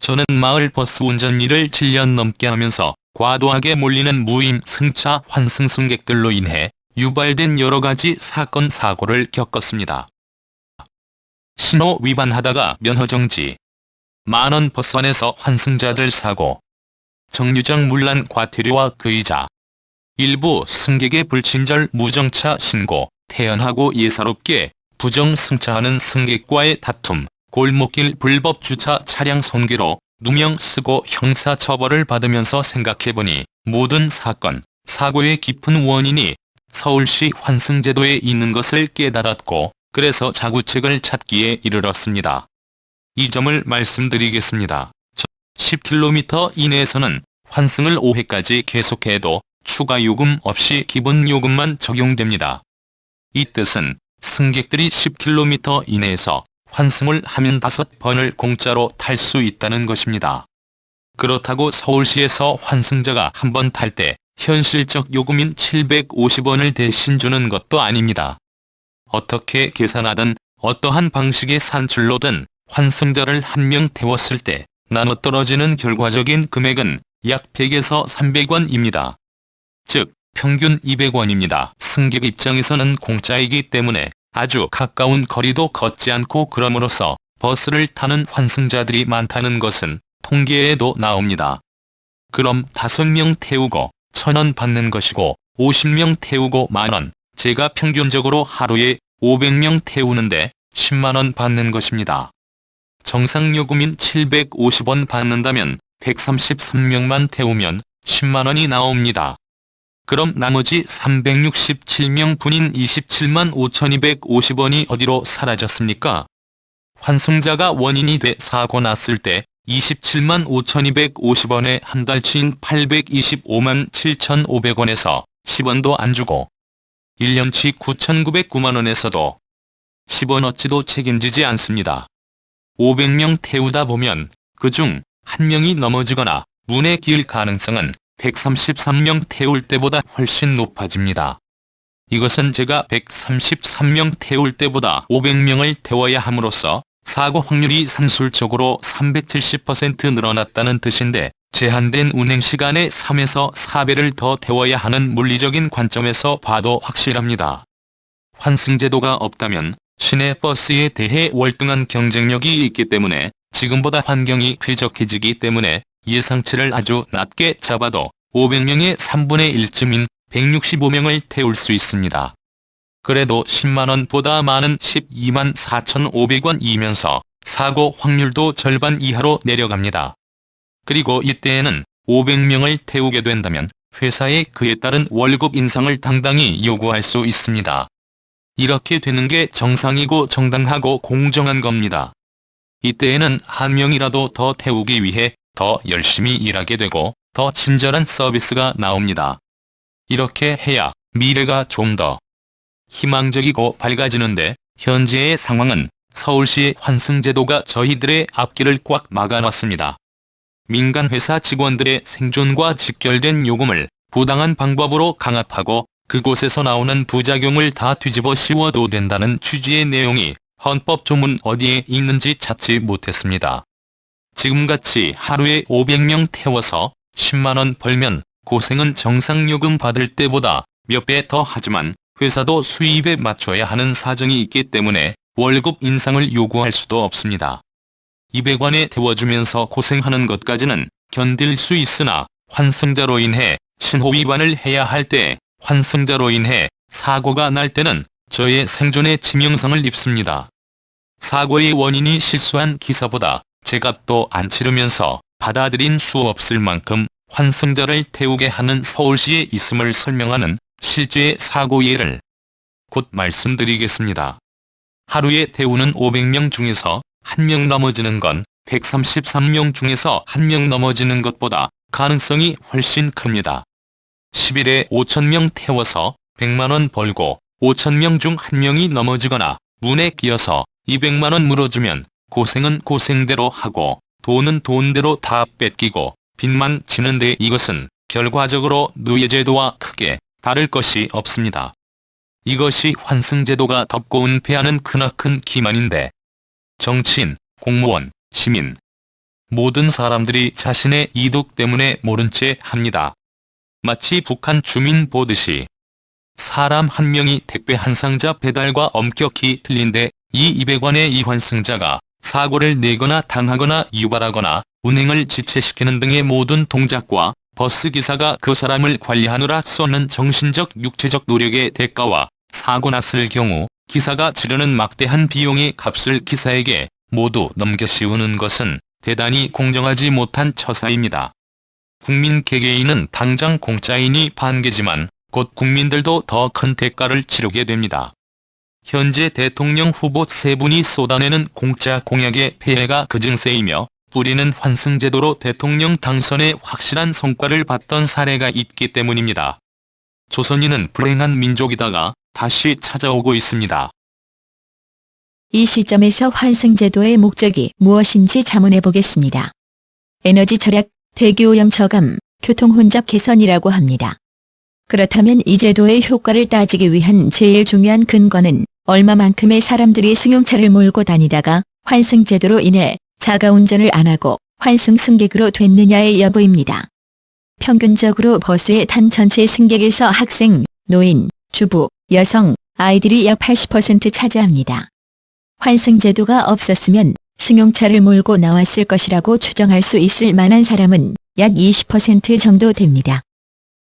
저는 마을 버스 운전 일을 7년 넘게 하면서 과도하게 몰리는 무임 승차 환승 승객들로 인해 유발된 여러 가지 사건 사고를 겪었습니다. 신호 위반하다가 면허정지, 만원 버스 안에서 환승자들 사고, 정류장 문란 과태료와 그 이자, 일부 승객의 불친절 무정차 신고, 태연하고 예사롭게 부정승차하는 승객과의 다툼, 골목길 불법 주차 차량 손괴로 누명 쓰고 형사처벌을 받으면서 생각해보니 모든 사건, 사고의 깊은 원인이 서울시 환승제도에 있는 것을 깨달았고, 그래서 자구책을 찾기에 이르렀습니다. 이 점을 말씀드리겠습니다. 10km 이내에서는 환승을 5회까지 계속해도 추가 요금 없이 기본 요금만 적용됩니다. 이 뜻은 승객들이 10km 이내에서 환승을 하면 5번을 공짜로 탈 수 있다는 것입니다. 그렇다고 서울시에서 환승자가 한 번 탈 때 현실적 요금인 750원을 대신 주는 것도 아닙니다. 어떻게 계산하든 어떠한 방식의 산출로든 환승자를 한 명 태웠을 때 나눠 떨어지는 결과적인 금액은 약 100에서 300원입니다. 즉 평균 200원입니다. 승객 입장에서는 공짜이기 때문에 아주 가까운 거리도 걷지 않고 그럼으로써 버스를 타는 환승자들이 많다는 것은 통계에도 나옵니다. 그럼 5명 태우고 1,000원 받는 것이고 50명 태우고 만원, 제가 평균적으로 하루에 500명 태우는데 10만원 받는 것입니다. 정상요금인 750원 받는다면 133명만 태우면 10만원이 나옵니다. 그럼 나머지 367명 분인 27만 5,250원이 어디로 사라졌습니까? 환승자가 원인이 돼 사고 났을 때 27만 5,250원에 한 달치인 825만 7,500원에서 10원도 안 주고 1년치 9,909만원에서도 10원어치도 책임지지 않습니다. 500명 태우다 보면 그중 한 명이 넘어지거나 문에 끼일 가능성은 133명 태울 때보다 훨씬 높아집니다. 이것은 제가 133명 태울 때보다 500명을 태워야 함으로써 사고 확률이 산술적으로 370% 늘어났다는 뜻인데, 제한된 운행시간에 3에서 4배를 더 태워야 하는 물리적인 관점에서 봐도 확실합니다. 환승제도가 없다면 시내 버스에 대해 월등한 경쟁력이 있기 때문에 지금보다 환경이 쾌적해지기 때문에 예상치를 아주 낮게 잡아도 500명의 3분의 1쯤인 165명을 태울 수 있습니다. 그래도 10만원보다 많은 12만 4,500원이면서 사고 확률도 절반 이하로 내려갑니다. 그리고 이때에는 500명을 태우게 된다면 회사에 그에 따른 월급 인상을 당당히 요구할 수 있습니다. 이렇게 되는 게 정상이고 정당하고 공정한 겁니다. 이때에는 한 명이라도 더 태우기 위해 더 열심히 일하게 되고 더 친절한 서비스가 나옵니다. 이렇게 해야 미래가 좀 더 희망적이고 밝아지는데, 현재의 상황은 서울시의 환승제도가 저희들의 앞길을 꽉 막아놨습니다. 민간 회사 직원들의 생존과 직결된 요금을 부당한 방법으로 강압하고 그곳에서 나오는 부작용을 다 뒤집어 씌워도 된다는 취지의 내용이 헌법 조문 어디에 있는지 찾지 못했습니다. 지금같이 하루에 500명 태워서 10만원 벌면 고생은 정상요금 받을 때보다 몇 배 더 하지만 회사도 수입에 맞춰야 하는 사정이 있기 때문에 월급 인상을 요구할 수도 없습니다. 200원에 태워주면서 고생하는 것까지는 견딜 수 있으나 환승자로 인해 신호 위반을 해야 할 때, 환승자로 인해 사고가 날 때는 저의 생존에 치명상을 입습니다. 사고의 원인이 실수한 기사보다 제값도 안 치르면서 받아들인 수 없을 만큼 환승자를 태우게 하는 서울시에 있음을 설명하는 실제 사고 예를 곧 말씀드리겠습니다. 하루에 태우는 500명 중에서 1명 넘어지는 건 133명 중에서 1명 넘어지는 것보다 가능성이 훨씬 큽니다. 10일에 5,000명 태워서 100만원 벌고 5,000명 중 1명이 넘어지거나 문에 끼어서 200만원 물어주면 고생은 고생대로 하고 돈은 돈대로 다 뺏기고 빚만 지는데 이것은 결과적으로 노예제도와 크게 다를 것이 없습니다. 이것이 환승제도가 덮고 은폐하는 크나큰 기만인데, 정치인, 공무원, 시민 모든 사람들이 자신의 이득 때문에 모른 채 합니다. 마치 북한 주민 보듯이 사람 한 명이 택배 한 상자 배달과 엄격히 틀린데 이 200원의 이 환승자가 사고를 내거나 당하거나 유발하거나 운행을 지체시키는 등의 모든 동작과 버스기사가 그 사람을 관리하느라 쏟는 정신적 육체적 노력의 대가와 사고 났을 경우 기사가 치르는 막대한 비용의 값을 기사에게 모두 넘겨씌우는 것은 대단히 공정하지 못한 처사입니다. 국민 개개인은 당장 공짜이니 반개지만 곧 국민들도 더 큰 대가를 치르게 됩니다. 현재 대통령 후보 세 분이 쏟아내는 공짜 공약의 폐해가 그 증세이며 뿌리는 환승제도로 대통령 당선에 확실한 성과를 봤던 사례가 있기 때문입니다. 조선인은 불행한 민족이다가 다시 찾아오고 있습니다. 이 시점에서 환승제도의 목적이 무엇인지 자문해 보겠습니다. 에너지 절약, 대기오염 저감, 교통 혼잡 개선이라고 합니다. 그렇다면 이 제도의 효과를 따지기 위한 제일 중요한 근거는 얼마만큼의 사람들이 승용차를 몰고 다니다가 환승제도로 인해 자가운전을 안 하고 환승 승객으로 됐느냐의 여부입니다. 평균적으로 버스에 탄 전체 승객에서 학생, 노인, 주부, 여성, 아이들이 약 80% 차지합니다. 환승제도가 없었으면 승용차를 몰고 나왔을 것이라고 추정할 수 있을 만한 사람은 약 20% 정도 됩니다.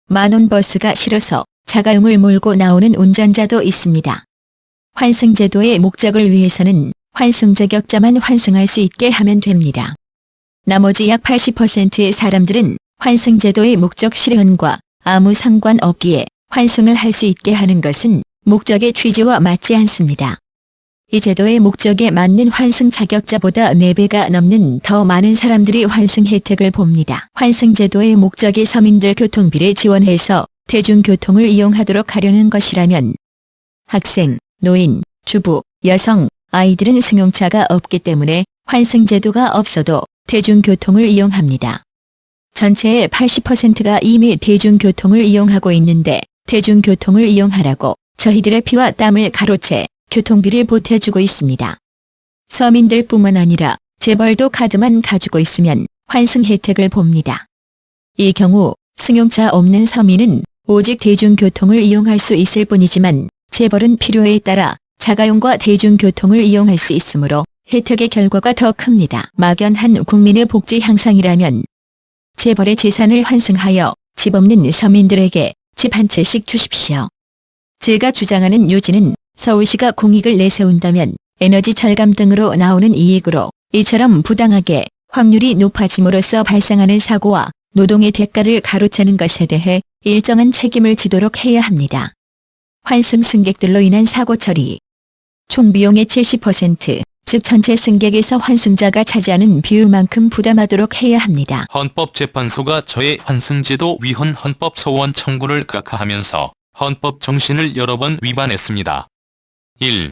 만원 버스가 싫어서 자가용을 몰고 나오는 운전자도 있습니다. 환승제도의 목적을 위해서는 환승 자격자만 환승할 수 있게 하면 됩니다. 나머지 약 80%의 사람들은 환승제도의 목적 실현과 아무 상관없기에 환승을 할 수 있게 하는 것은 목적의 취지와 맞지 않습니다. 이 제도의 목적에 맞는 환승 자격자보다 4배가 넘는 더 많은 사람들이 환승 혜택을 봅니다. 환승제도의 목적이 서민들 교통비를 지원해서 대중교통을 이용하도록 하려는 것이라면 학생, 노인, 주부, 여성, 아이들은 승용차가 없기 때문에 환승제도가 없어도 대중교통을 이용합니다. 전체의 80%가 이미 대중교통을 이용하고 있는데 대중교통을 이용하라고 저희들의 피와 땀을 가로채 교통비를 보태주고 있습니다. 서민들뿐만 아니라 재벌도 카드만 가지고 있으면 환승 혜택을 봅니다. 이 경우 승용차 없는 서민은 오직 대중교통을 이용할 수 있을 뿐이지만 재벌은 필요에 따라 자가용과 대중교통을 이용할 수 있으므로 혜택의 결과가 더 큽니다. 막연한 국민의 복지 향상이라면 재벌의 재산을 환승하여 집 없는 서민들에게 집 한 채씩 주십시오. 제가 주장하는 요지는 서울시가 공익을 내세운다면 에너지 절감 등으로 나오는 이익으로 이처럼 부당하게 확률이 높아짐으로써 발생하는 사고와 노동의 대가를 가로채는 것에 대해 일정한 책임을 지도록 해야 합니다. 환승 승객들로 인한 사고 처리. 총 비용의 70%, 즉 전체 승객에서 환승자가 차지하는 비율만큼 부담하도록 해야 합니다. 헌법재판소가 저의 환승제도 위헌 헌법소원 청구를 각하하면서 헌법 정신을 여러 번 위반했습니다. 1.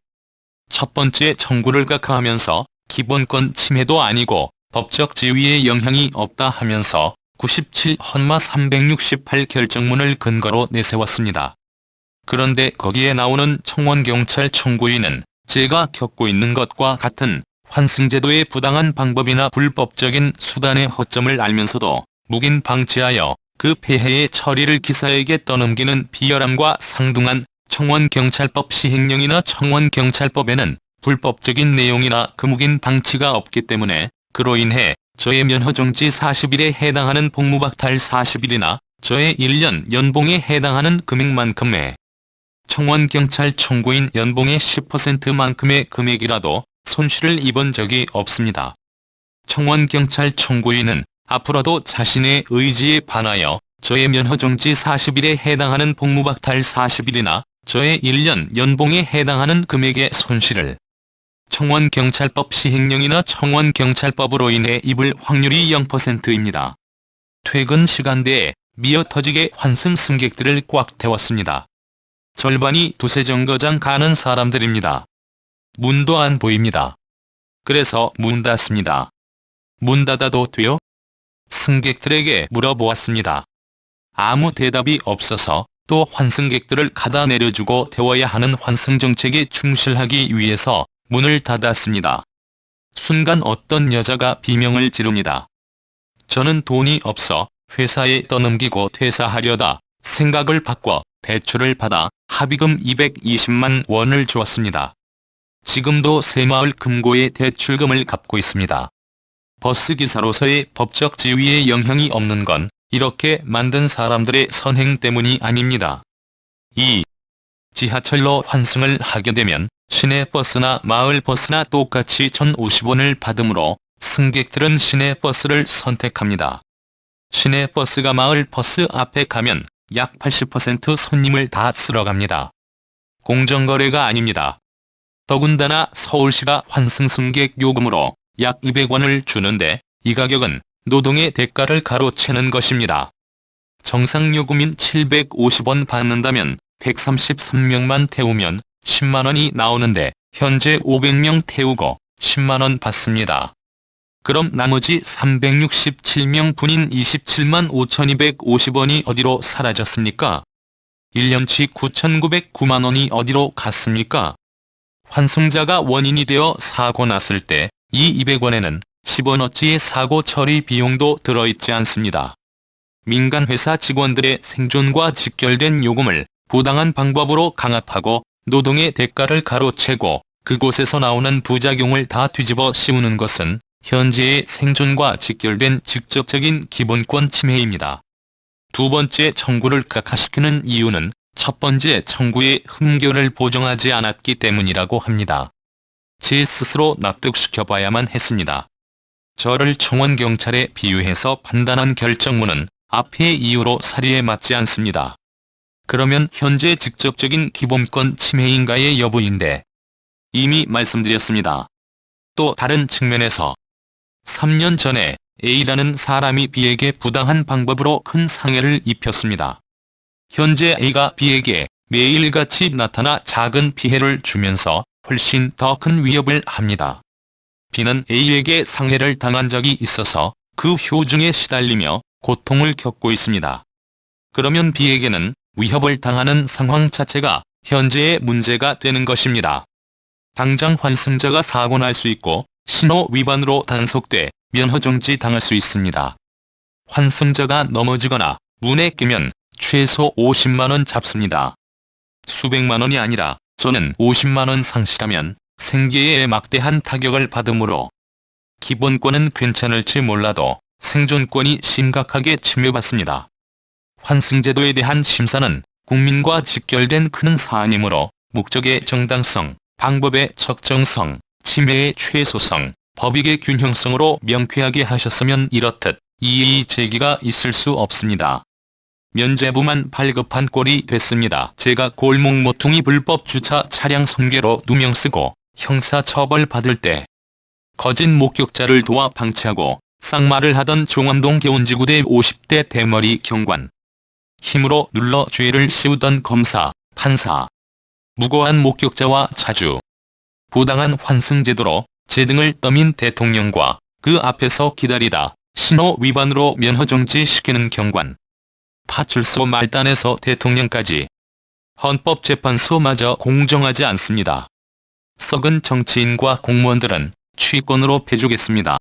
첫 번째 청구를 각하하면서 기본권 침해도 아니고 법적 지위에 영향이 없다 하면서 97 헌마 368 결정문을 근거로 내세웠습니다. 그런데 거기에 나오는 청원경찰 청구인은 제가 겪고 있는 것과 같은 환승제도의 부당한 방법이나 불법적인 수단의 허점을 알면서도 묵인 방치하여 그 폐해의 처리를 기사에게 떠넘기는 비열함과 상등한 청원경찰법 시행령이나 청원경찰법에는 불법적인 내용이나 그 묵인 방치가 없기 때문에 그로 인해 저의 면허정지 40일에 해당하는 복무박탈 40일이나 저의 1년 연봉에 해당하는 금액만큼의 청원경찰 청구인 연봉의 10%만큼의 금액이라도 손실을 입은 적이 없습니다. 청원경찰 청구인은 앞으로도 자신의 의지에 반하여 저의 면허정지 40일에 해당하는 복무박탈 40일이나 저의 1년 연봉에 해당하는 금액의 손실을 청원경찰법 시행령이나 청원경찰법으로 인해 입을 확률이 0%입니다. 퇴근 시간대에 미어터지게 환승 승객들을 꽉 태웠습니다. 절반이 두세 정거장 가는 사람들입니다. 문도 안 보입니다. 그래서 문 닫습니다. 문 닫아도 돼요? 승객들에게 물어보았습니다. 아무 대답이 없어서 또 환승객들을 가다 내려주고 태워야 하는 환승정책에 충실하기 위해서 문을 닫았습니다. 순간 어떤 여자가 비명을 지릅니다. 저는 돈이 없어 회사에 떠넘기고 퇴사하려다 생각을 바꿔 대출을 받아 합의금 220만 원을 주었습니다. 지금도 새마을 금고에 대출금을 갚고 있습니다. 버스기사로서의 법적 지위에 영향이 없는 건 이렇게 만든 사람들의 선행 때문이 아닙니다. 2. 지하철로 환승을 하게 되면 시내버스나 마을버스나 똑같이 1,050원을 받으므로 승객들은 시내버스를 선택합니다. 시내버스가 마을버스 앞에 가면 약 80% 손님을 다 쓸어갑니다. 공정거래가 아닙니다. 더군다나 서울시가 환승 승객 요금으로 약 200원을 주는데 이 가격은 노동의 대가를 가로채는 것입니다. 정상 요금인 750원 받는다면 133명만 태우면 10만 원이 나오는데 현재 500명 태우고 10만 원 받습니다. 그럼 나머지 367명 분인 27만 5,250원이 어디로 사라졌습니까? 1년치 9,909만 원이 어디로 갔습니까? 환승자가 원인이 되어 사고 났을 때 이 200원에는 10원어치의 사고 처리 비용도 들어있지 않습니다. 민간 회사 직원들의 생존과 직결된 요금을 부당한 방법으로 강압하고 노동의 대가를 가로채고 그곳에서 나오는 부작용을 다 뒤집어 씌우는 것은 현재의 생존과 직결된 직접적인 기본권 침해입니다. 두 번째 청구를 각하시키는 이유는 첫 번째 청구의 흠결을 보정하지 않았기 때문이라고 합니다. 제 스스로 납득시켜봐야만 했습니다. 저를 청원경찰에 비유해서 판단한 결정문은 앞의 이유로 사리에 맞지 않습니다. 그러면 현재 직접적인 기본권 침해인가의 여부인데 이미 말씀드렸습니다. 또 다른 측면에서 3년 전에 A라는 사람이 B에게 부당한 방법으로 큰 상해를 입혔습니다. 현재 A가 B에게 매일같이 나타나 작은 피해를 주면서 훨씬 더 큰 위협을 합니다. B는 A에게 상해를 당한 적이 있어서 그 효중에 시달리며 고통을 겪고 있습니다. 그러면 B에게는 위협을 당하는 상황 자체가 현재의 문제가 되는 것입니다. 당장 환승자가 사고 날 수 있고 신호 위반으로 단속돼 면허정지 당할 수 있습니다. 환승자가 넘어지거나 문에 끼면 최소 50만 원 잡습니다. 수백만 원이 아니라 저는 50만 원 상시라면 생계에 막대한 타격을 받으므로 기본권은 괜찮을지 몰라도 생존권이 심각하게 침해받습니다. 환승제도에 대한 심사는 국민과 직결된 큰 사안이므로 목적의 정당성, 방법의 적정성, 침해의 최소성, 법익의 균형성으로 명쾌하게 하셨으면 이렇듯 이의 제기가 있을 수 없습니다. 면죄부만 발급한 꼴이 됐습니다. 제가 골목 모퉁이 불법 주차 차량 손괴로 누명 쓰고 형사처벌 받을 때 거짓 목격자를 도와 방치하고 쌍말을 하던 종암동 개운지구대 50대 대머리 경관, 힘으로 눌러 죄를 씌우던 검사, 판사, 무고한 목격자와 자주 부당한 환승제도로 제 등을 떠민 대통령과 그 앞에서 기다리다 신호 위반으로 면허정지시키는 경관, 파출소 말단에서 대통령까지 헌법재판소마저 공정하지 않습니다. 썩은 정치인과 공무원들은 취권으로 패주겠습니다.